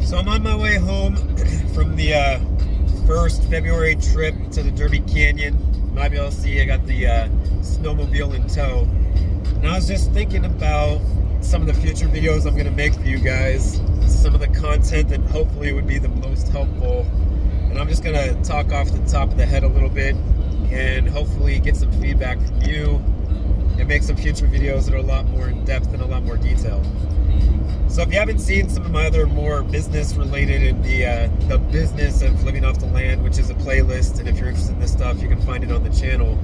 So I'm on my way home from the first February trip to the Derby Canyon. You might be able to see I got the snowmobile in tow. And I was just thinking about some of the future videos I'm going to make for you guys, some of the content that hopefully would be the most helpful. And I'm just going to talk off the top of the head a little bit and hopefully get some feedback from you and make some future videos that are a lot more in depth and a lot more detailed. So if you haven't seen some of my other more business related in the business of living off the land, which is a playlist, and if you're interested in this stuff, you can find it on the channel.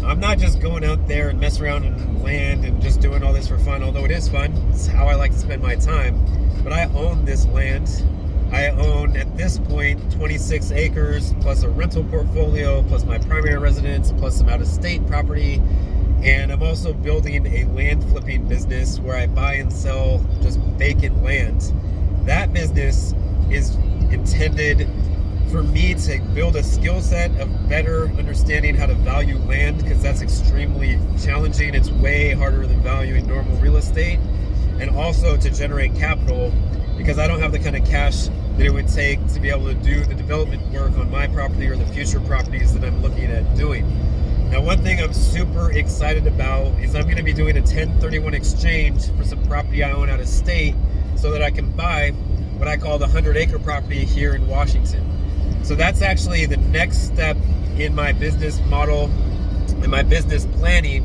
I'm not just going out there and messing around in land and just doing all this for fun, although it is fun. It's how I like to spend my time. But I own this land. I own, at this point, 26 acres, plus a rental portfolio, plus my primary residence, plus some out-of-state property. And I'm also building a land flipping business where I buy and sell just vacant land. That business is intended for me to build a skill set of better understanding how to value land, because that's extremely challenging. It's way harder than valuing normal real estate. And also to generate capital, because I don't have the kind of cash that it would take to be able to do the development work on my property or the future properties that I'm looking at doing. Now, one thing I'm super excited about is I'm going to be doing a 1031 exchange for some property I own out of state so that I can buy what I call the 100-acre property here in Washington. So that's actually the next step in my business model and my business planning,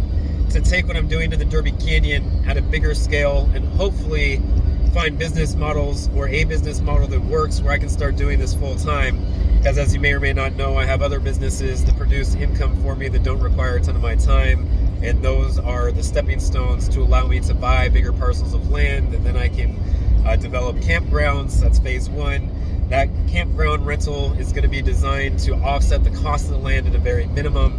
to take what I'm doing to the Derby Canyon at a bigger scale and hopefully find business models or a business model that works where I can start doing this full time. Because as you may or may not know, I have other businesses that produce income for me that don't require a ton of my time, and those are the stepping stones to allow me to buy bigger parcels of land, and then I can develop campgrounds. That's phase one. That campground rental is going to be designed to offset the cost of the land at a very minimum,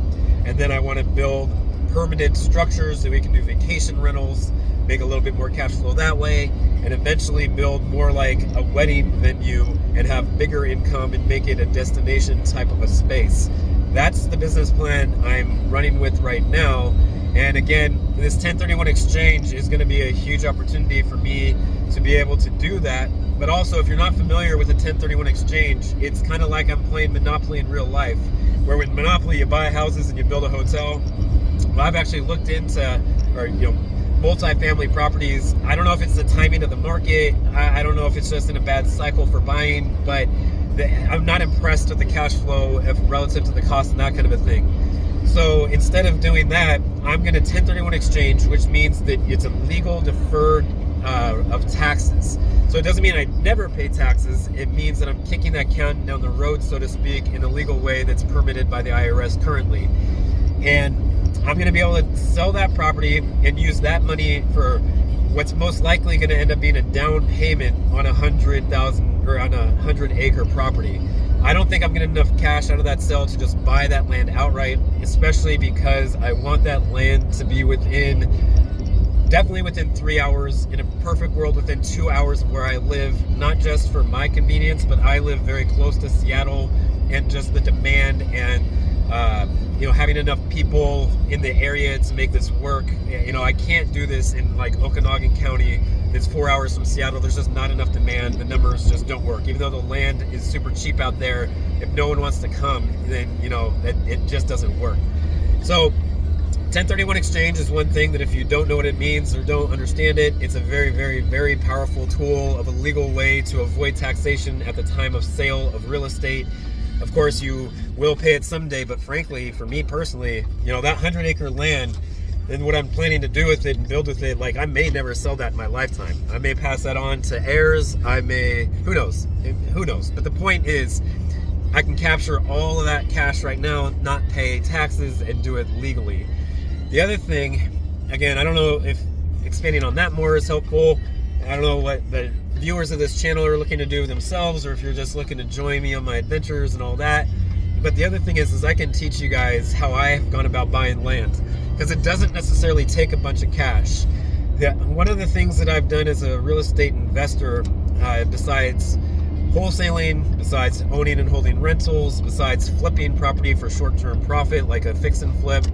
and then I want to build permanent structures so we can do vacation rentals, make a little bit more cash flow that way, and eventually build more like a wedding venue and have bigger income and make it a destination type of a space. That's the business plan I'm running with right now. And again, this 1031 exchange is going to be a huge opportunity for me to be able to do that. But also, if you're not familiar with a 1031 exchange, it's kind of like I'm playing Monopoly in real life, where with Monopoly you buy houses and you build a hotel. Well, I've actually looked into, multifamily properties. I don't know if it's the timing of the market. I don't know if it's just in a bad cycle for buying, but I'm not impressed with the cash flow relative to the cost and that kind of a thing. So instead of doing that, I'm going to 1031 exchange, which means that it's a legal deferred of taxes. So it doesn't mean I never pay taxes. It means that I'm kicking that can down the road, so to speak, in a legal way that's permitted by the IRS currently. And I'm going to be able to sell that property and use that money for what's most likely going to end up being a down payment on a 100-acre property. I don't think I'm getting enough cash out of that sale to just buy that land outright, especially because I want that land to be definitely within 3 hours, in a perfect world within 2 hours of where I live, not just for my convenience, but I live very close to Seattle, and just the demand and having enough people in the area to make this work. I can't do this in like Okanagan County that's 4 hours from Seattle. There's just not enough demand. The numbers just don't work. Even though the land is super cheap out there, if no one wants to come, then it just doesn't work. So 1031 exchange is one thing that if you don't know what it means or don't understand it, it's a very, very, very powerful tool of a legal way to avoid taxation at the time of sale of real estate. Of course, you will pay it someday, but frankly, for me personally, that 100-acre land, and what I'm planning to do with it and build with it, I may never sell that in my lifetime. I may pass that on to heirs. Who knows? But the point is, I can capture all of that cash right now, not pay taxes, and do it legally. The other thing, again, I don't know if expanding on that more is helpful. I don't know what the viewers of this channel are looking to do themselves, or if you're just looking to join me on my adventures and all that. But the other thing is I can teach you guys how I have gone about buying land, because it doesn't necessarily take a bunch of cash. One of the things that I've done as a real estate investor, besides wholesaling, besides owning and holding rentals, besides flipping property for short-term profit like a fix and flip,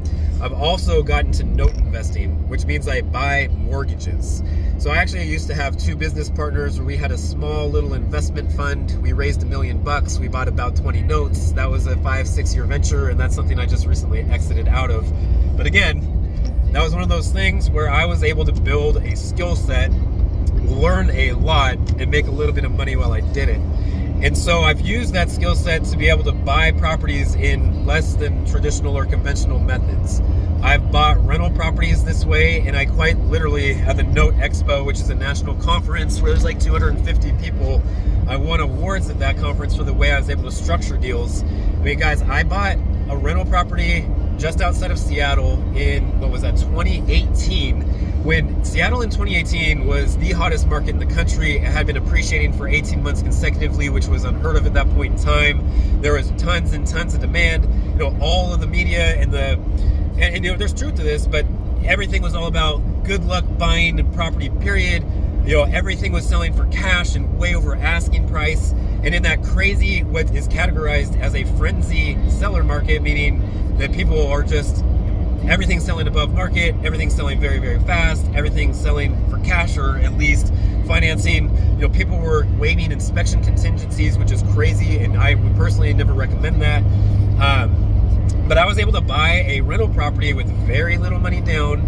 I've also gotten to note investing, which means I buy mortgages. So I actually used to have 2 business partners where we had a small little investment fund. We raised $1 million. We bought about 20 notes. That was a 5-6 year venture, and that's something I just recently exited out of. But again, that was one of those things where I was able to build a skill set, learn a lot, and make a little bit of money while I did it. And so I've used that skill set to be able to buy properties in less than traditional or conventional methods. I've bought rental properties this way, and I quite literally at the Note Expo, which is a national conference where there's like 250 people, I won awards at that conference for the way I was able to structure deals. I mean, guys, I bought a rental property just outside of Seattle in, 2018, when Seattle in 2018 was the hottest market in the country. It had been appreciating for 18 months consecutively, which was unheard of at that point in time. There was tons and tons of demand. All of the media and there's truth to this, but everything was all about good luck buying property, period. Everything was selling for cash and way over asking price. And in that crazy, what is categorized as a frenzy seller market, meaning that people are just, everything's selling above market, everything's selling very, very fast, everything's selling for cash or at least financing. People were waiving inspection contingencies, which is crazy, and I would personally never recommend that. But I was able to buy a rental property with very little money down,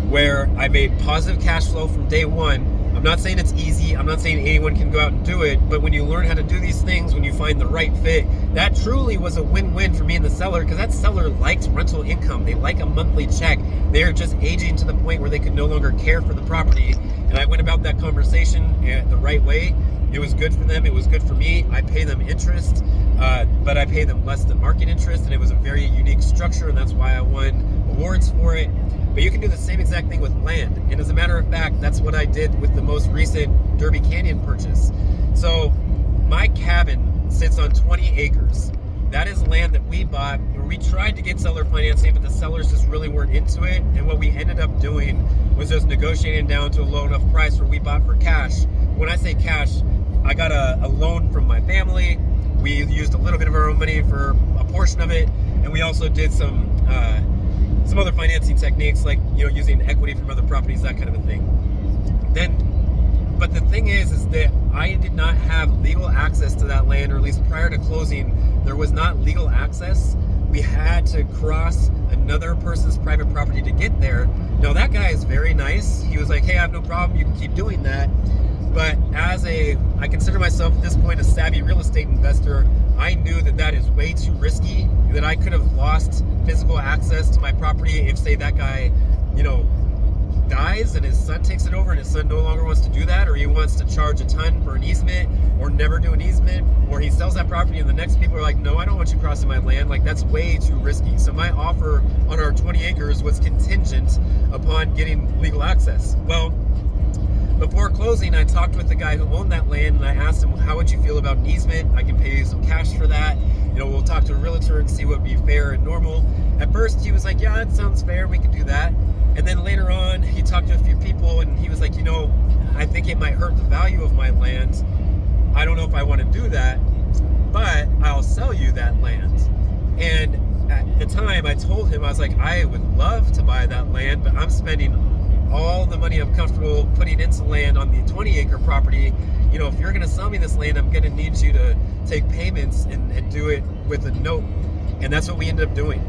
where I made positive cash flow from day one. I'm not saying it's easy. I'm not saying anyone can go out and do it, but when you learn how to do these things, when you find the right fit, that truly was a win-win for me and the seller, because that seller likes rental income. They like a monthly check. They're just aging to the point where they could no longer care for the property. And I went about that conversation the right way. It was good for them. It was good for me. I pay them interest, but I pay them less than market interest, and it was a very unique structure, and that's why I won awards for it. But you can do the same exact thing with land. And as a matter of fact, that's what I did with the most recent Derby Canyon purchase. So my cabin sits on 20 acres. That is land that we bought, where we tried to get seller financing, but the sellers just really weren't into it. And what we ended up doing was just negotiating down to a low enough price where we bought for cash. When I say cash, I got a loan from my family. We used a little bit of our own money for a portion of it. And we also did some other financing techniques, like using equity from other properties, that kind of a thing. But the thing is that I did not have legal access to that land, or at least prior to closing, there was not legal access. We had to cross another person's private property to get there. Now that guy is very nice. He was like, hey, I have no problem, you can keep doing that. But I consider myself at this point a savvy real estate investor. I knew that that is way too risky, that I could have lost physical access to my property if, say, that guy, dies and his son takes it over and his son no longer wants to do that, or he wants to charge a ton for an easement or never do an easement, or he sells that property and the next people are like, no, I don't want you crossing my land. Like, that's way too risky. So my offer on our 20 acres was contingent upon getting legal access. Well, before closing, I talked with the guy who owned that land, and I asked him, how would you feel about an easement? I can pay you some cash for that. We'll talk to a realtor and see what would be fair and normal. At first, he was like, yeah, that sounds fair, we can do that. And then later on, he talked to a few people, and he was like, I think it might hurt the value of my land. I don't know if I want to do that, but I'll sell you that land. And at the time, I told him, I was like, I would love to buy that land, but I'm spending all the money I'm comfortable putting into land on the 20-acre property. If you're going to sell me this land, I'm going to need you to take payments and do it with a note. And that's what we ended up doing.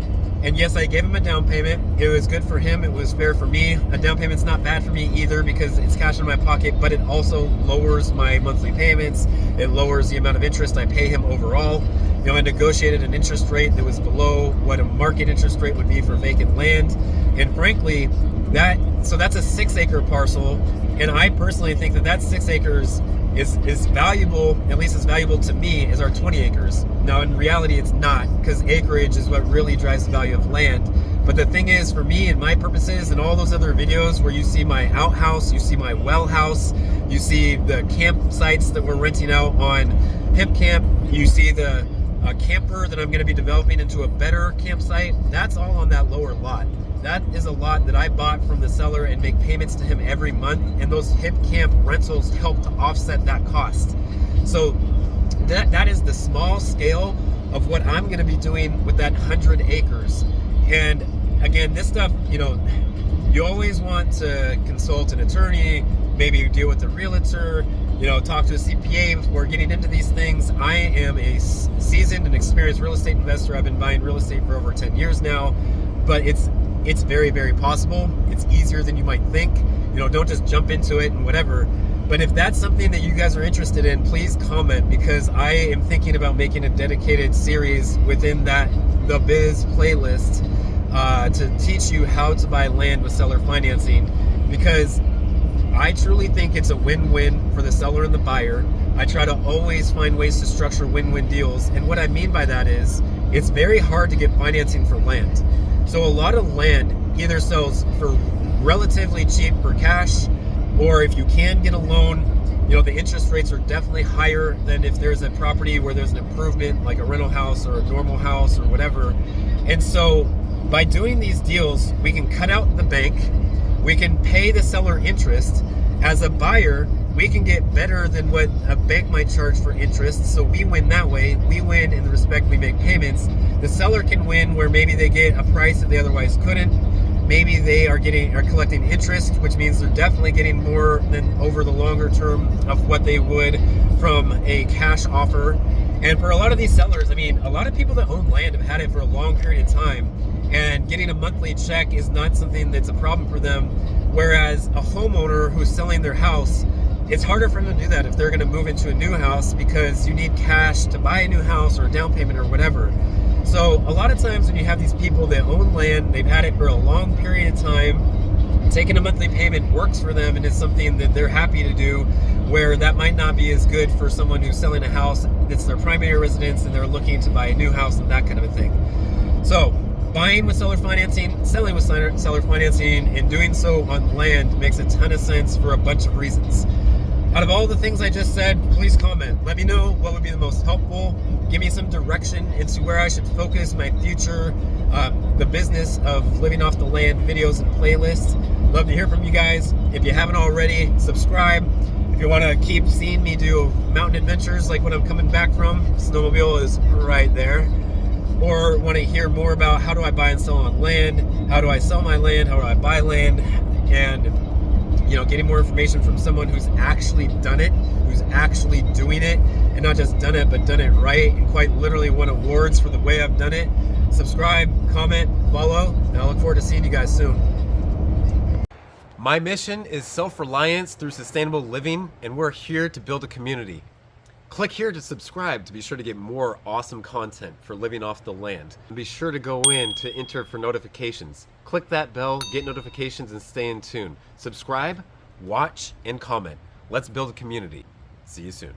And yes, I gave him a down payment. It was good for him. It was fair for me. A down payment's not bad for me either, because it's cash in my pocket, but it also lowers my monthly payments. It lowers the amount of interest I pay him overall. I negotiated an interest rate that was below what a market interest rate would be for vacant land. And frankly, that's a 6-acre parcel. And I personally think that 6 acres is valuable, at least as valuable to me as our 20 acres. Now, in reality, it's not, because acreage is what really drives the value of land. But the thing is, for me and my purposes and all those other videos where you see my outhouse, you see my well house, you see the campsites that we're renting out on Hip Camp, you see the camper that I'm going to be developing into a better campsite, that's all on that lower lot. That is a lot that I bought from the seller and make payments to him every month, and those Hip Camp rentals help to offset that cost. So that is the small scale of what I'm going to be doing with that 100 acres. And again, this stuff, you know, you always want to consult an attorney, maybe deal with a realtor, you know, talk to a CPA before getting into these things. I am a seasoned and experienced real estate investor. I've been buying real estate for over 10 years now, but it's very, very possible. It's easier than you might think. You know, don't just jump into it and whatever. But if that's something that you guys are interested in, please comment, because I am thinking about making a dedicated series within that The Biz playlist to teach you how to buy land with seller financing, because I truly think it's a win-win for the seller and the buyer. I try to always find ways to structure win-win deals. And what I mean by that is it's very hard to get financing for land. So a lot of land either sells for relatively cheap for cash, or if you can get a loan, you know, the interest rates are definitely higher than if there's a property where there's an improvement, like a rental house or a normal house or whatever. And so by doing these deals, we can cut out the bank, we can pay the seller interest. As a buyer, we can get better than what a bank might charge for interest, so we win that way. We win in the respect we make payments. The seller can win where maybe they get a price that they otherwise couldn't. Maybe they are collecting interest, which means they're definitely getting more than over the longer term of what they would from a cash offer. And for a lot of these sellers, I mean, a lot of people that own land have had it for a long period of time, and getting a monthly check is not something that's a problem for them. Whereas a homeowner who's selling their house, it's harder for them to do that if they're going to move into a new house, because you need cash to buy a new house or a down payment or whatever. So a lot of times when you have these people that own land, they've had it for a long period of time, taking a monthly payment works for them and it's something that they're happy to do, where that might not be as good for someone who's selling a house that's their primary residence and they're looking to buy a new house and that kind of a thing. So buying with seller financing, selling with seller financing, and doing so on land makes a ton of sense for a bunch of reasons. Out of all the things I just said, please comment. Let me know what would be the most helpful. Give me some direction into where I should focus my future, the business of living off the land videos and playlists. Love to hear from you guys. If you haven't already, subscribe. If you want to keep seeing me do mountain adventures like when I'm coming back from, snowmobile is right there. Or want to hear more about how do I buy and sell on land, how do I sell my land, how do I buy land, and you know, getting more information from someone who's actually done it, who's actually doing it, and not just done it, but done it right, and quite literally won awards for the way I've done it. Subscribe, comment, follow, and I look forward to seeing you guys soon. My mission is self-reliance through sustainable living, and we're here to build a community. Click here to subscribe to be sure to get more awesome content for living off the land. And be sure to go in to enter for notifications. Click that bell, get notifications, and stay in tune. Subscribe, watch, and comment. Let's build a community. See you soon.